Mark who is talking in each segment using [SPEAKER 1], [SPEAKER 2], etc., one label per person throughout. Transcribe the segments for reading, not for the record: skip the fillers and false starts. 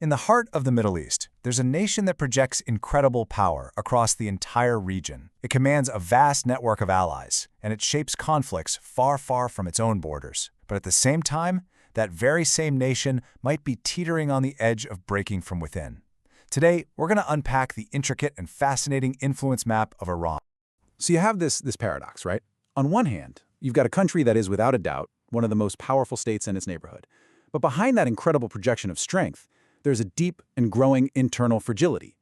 [SPEAKER 1] In the heart of the Middle East, there's a nation that projects incredible power across the entire region. It commands a vast network of allies, and it shapes conflicts far, far from its own borders. But at the same time, that very same nation might be teetering on the edge of breaking from within. Today, we're going to unpack the intricate and fascinating influence map of Iran.
[SPEAKER 2] So you have this paradox, right? On one hand, you've got a country that is without a doubt one of the most powerful states in its neighborhood. But behind that incredible projection of strength, there's a deep and growing internal fragility.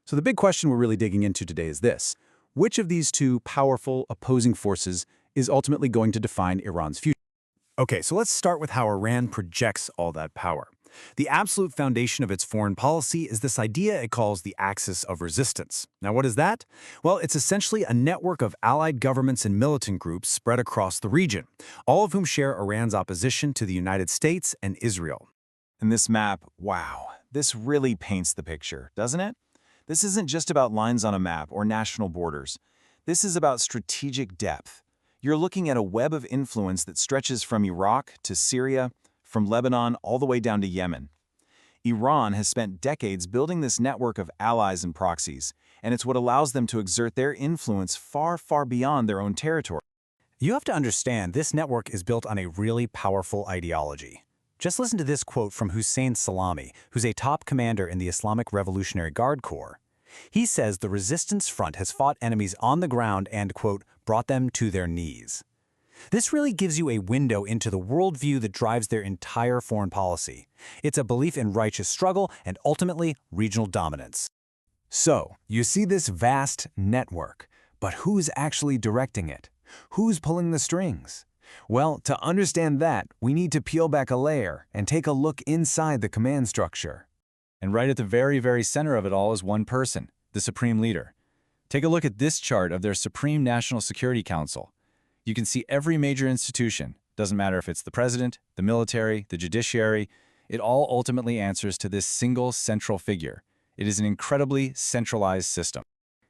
[SPEAKER 2] So the big question we're really digging into today is this: which of these two powerful opposing forces is ultimately going to define Iran's future?
[SPEAKER 3] Okay, so let's start with how Iran projects all that power. The absolute foundation of its foreign policy is this idea it calls the axis of resistance. Now, what is that? Well, it's essentially a network of allied governments and militant groups spread across the region, all of whom share Iran's opposition to the United States and Israel.
[SPEAKER 4] And this map, wow, this really paints the picture, doesn't it? This isn't just about lines on a map or national borders. This is about strategic depth. You're looking at a web of influence that stretches from Iraq to Syria, from Lebanon all the way down to Yemen. Iran has spent decades building this network of allies and proxies, and it's what allows them to exert their influence far, far beyond their own territory.
[SPEAKER 3] You have to understand, this network is built on a really powerful ideology. Just listen to this quote from Hussein Salami, who's a top commander in the Islamic Revolutionary Guard Corps. He says the resistance front has fought enemies on the ground and, quote, brought them to their knees. This really gives you a window into the worldview that drives their entire foreign policy. It's a belief in righteous struggle and ultimately regional dominance. So, you see this vast network, but who's actually directing it? Who's pulling the strings? Well, to understand that, we need to peel back a layer and take a look inside the command structure.
[SPEAKER 4] And right at the very, very center of it all is one person, the Supreme Leader. Take a look at this chart of their Supreme National Security Council. You can see every major institution, doesn't matter if it's the president, the military, the judiciary, it all ultimately answers to this single central figure. It is an incredibly centralized system.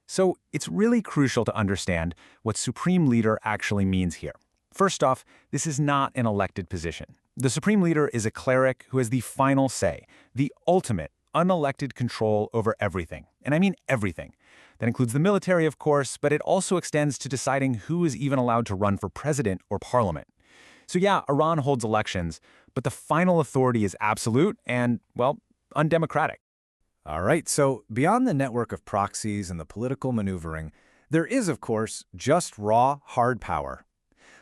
[SPEAKER 1] So it's really crucial to understand what Supreme Leader actually means here. First off, this is not an elected position. The Supreme Leader is a cleric who has the final say, the ultimate, unelected control over everything. And I mean everything. That includes the military, of course, but it also extends to deciding who is even allowed to run for president or parliament. So yeah, Iran holds elections, but the final authority is absolute and, well, undemocratic.
[SPEAKER 3] All right, so beyond the network of proxies and the political maneuvering, there is, of course, just raw, hard power.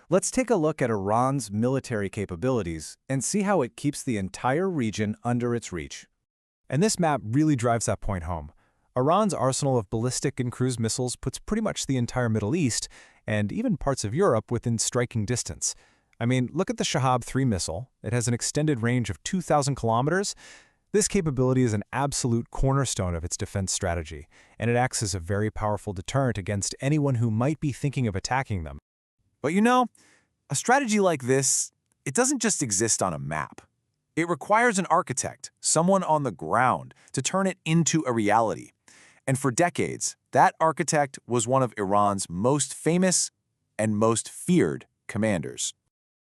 [SPEAKER 3] Let's take a look at Iran's military capabilities and see how it keeps the entire region under its reach. And this map really drives that point home. Iran's arsenal of ballistic and cruise missiles puts pretty much the entire Middle East, and even parts of Europe, within striking distance. I mean, look at the Shahab 3 missile. It has an extended range of 2,000 kilometers. This capability is an absolute cornerstone of its defense strategy, and it acts as a very powerful deterrent against anyone who might be thinking of attacking them.
[SPEAKER 4] But you know, a strategy like this, it doesn't just exist on a map. It requires an architect, someone on the ground, to turn it into a reality. And for decades, that architect was one of Iran's most famous and most feared commanders.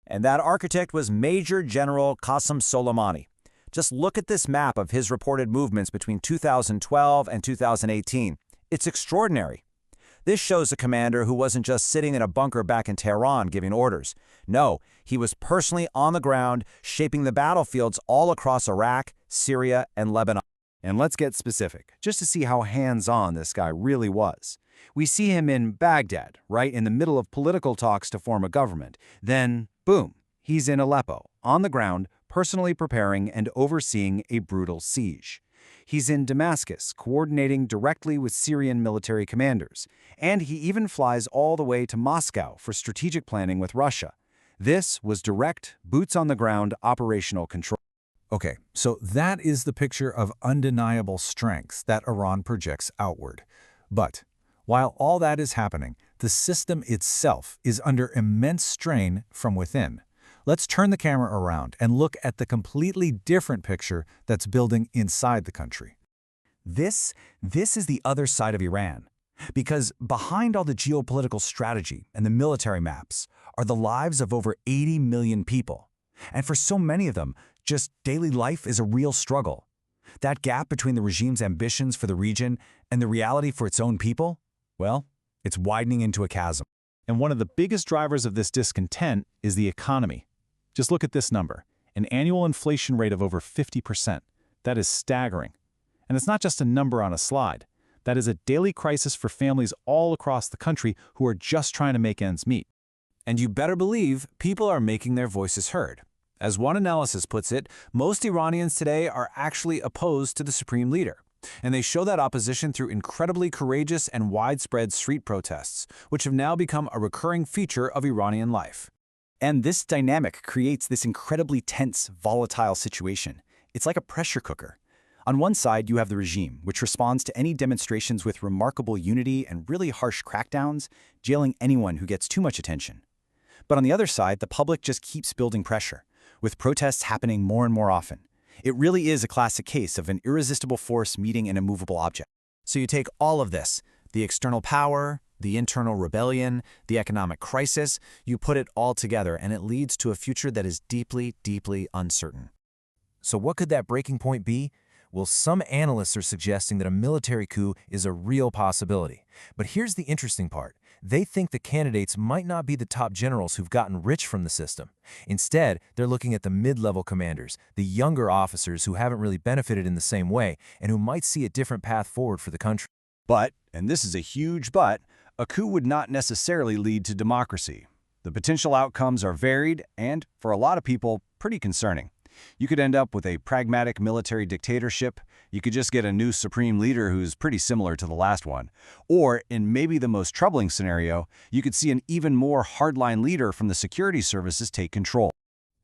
[SPEAKER 5] And that architect was Major General Qasem Soleimani. Just look at this map of his reported movements between 2012 and 2018. It's extraordinary. This shows a commander who wasn't just sitting in a bunker back in Tehran giving orders. No, he was personally on the ground, shaping the battlefields all across Iraq, Syria, and Lebanon.
[SPEAKER 3] And let's get specific, just to see how hands-on this guy really was. We see him in Baghdad, right in the middle of political talks to form a government. Then, boom, he's in Aleppo, on the ground, personally preparing and overseeing a brutal siege. He's in Damascus, coordinating directly with Syrian military commanders. And he even flies all the way to Moscow for strategic planning with Russia. This was direct, boots-on-the-ground operational control. Okay, so that is the picture of undeniable strengths that Iran projects outward. But while all that is happening, the system itself is under immense strain from within. Let's turn the camera around and look at the completely different picture that's building inside the country.
[SPEAKER 5] This is the other side of Iran. Because behind all the geopolitical strategy and the military maps are the lives of over 80 million people. And for so many of them, just daily life is a real struggle.
[SPEAKER 1] That gap between the regime's ambitions for the region and the reality for its own people, well, it's widening into a chasm.
[SPEAKER 2] And one of the biggest drivers of this discontent is the economy. Just look at this number, an annual inflation rate of over 50%. That is staggering. And it's not just a number on a slide. That is a daily crisis for families all across the country who are just trying to make ends meet.
[SPEAKER 1] And you better believe people are making their voices heard. As one analysis puts it, most Iranians today are actually opposed to the supreme leader. And they show that opposition through incredibly courageous and widespread street protests, which have now become a recurring feature of Iranian life.
[SPEAKER 6] And this dynamic creates this incredibly tense, volatile situation. It's like a pressure cooker. On one side, you have the regime, which responds to any demonstrations with remarkable unity and really harsh crackdowns, jailing anyone who gets too much attention. But on the other side, the public just keeps building pressure, with protests happening more and more often. It really is a classic case of an irresistible force meeting an immovable object.
[SPEAKER 1] So you take all of this, the external power, the internal rebellion, the economic crisis, you put it all together and it leads to a future that is deeply, deeply uncertain. So what could that breaking point be? Well, some analysts are suggesting that a military coup is a real possibility. But here's the interesting part. They think the candidates might not be the top generals who've gotten rich from the system. Instead, they're looking at the mid-level commanders, the younger officers who haven't really benefited in the same way and who might see a different path forward for the country.
[SPEAKER 3] But, and this is a huge but, a coup would not necessarily lead to democracy. The potential outcomes are varied and, for a lot of people, pretty concerning. You could end up with a pragmatic military dictatorship. You could just get a new supreme leader who's pretty similar to the last one. Or, in maybe the most troubling scenario, you could see an even more hardline leader from the security services take control.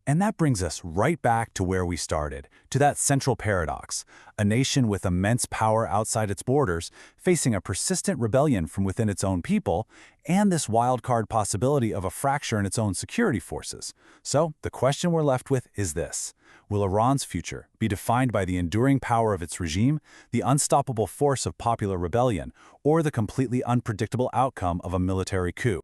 [SPEAKER 2] And that brings us right back to where we started, to that central paradox. A nation with immense power outside its borders, facing a persistent rebellion from within its own people, and this wildcard possibility of a fracture in its own security forces. So, the question we're left with is this. Will Iran's future be defined by the enduring power of its regime, the unstoppable force of popular rebellion, or the completely unpredictable outcome of a military coup?